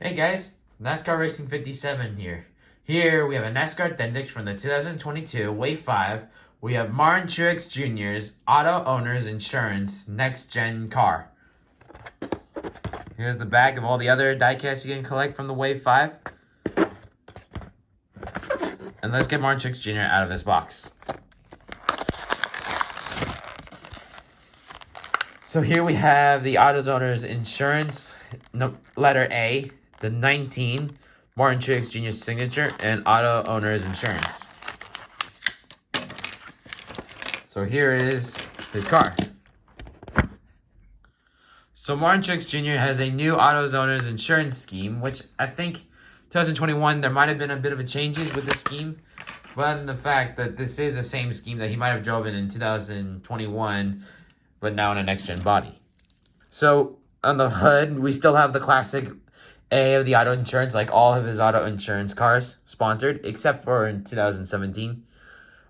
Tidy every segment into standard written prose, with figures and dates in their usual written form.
Hey guys, NASCAR Racing 57 here. Here we have a NASCAR Dendix from the 2022 Wave 5. We have Martin Truex Jr.'s Auto Owners Insurance Next Gen car. Here's the back of all the other diecasts you can collect from the Wave 5. And let's get Martin Truex Jr. out of this box. So here we have the Auto Owners Insurance, letter A, the 19, Martin Truex Jr. signature, and Auto Owners Insurance. So here is his car. So Martin Truex Jr. has a new Auto Owners Insurance scheme, which I think 2021 there might have been a bit of a changes with the scheme, but the fact that this is the same scheme that he might have driven in 2021, but now in a next-gen body. So on the hood, we still have the classic A of the auto insurance, like all of his auto insurance cars sponsored, except for in 2017.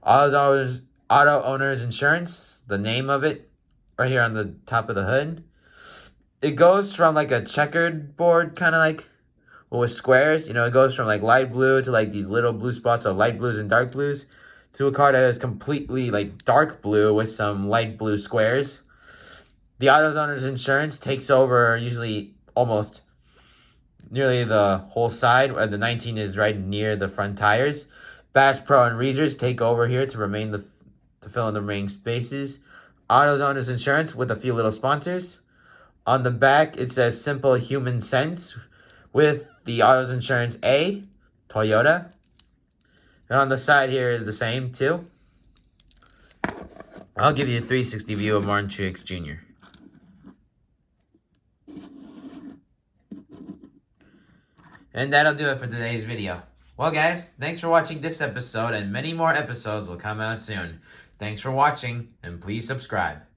Auto Owners Insurance, the name of it, right here on the top of the hood. It goes from like a checkered board, kind of like with squares. You know, it goes from like light blue to like these little blue spots of light blues and dark blues to a car that is completely like dark blue with some light blue squares. The Auto Owners Insurance takes over usually almost nearly the whole side, and the 19 is right near the front tires. Bass Pro and Reezers take over here to fill in the remaining spaces. Auto Owners Insurance with a few little sponsors. On the back, it says Simple Human Sense with the Auto Insurance A, Toyota. And on the side here is the same too. I'll give you a 360 view of Martin Truex Jr. And that'll do it for today's video. Well guys, thanks for watching this episode, and many more episodes will come out soon. Thanks for watching, and please subscribe.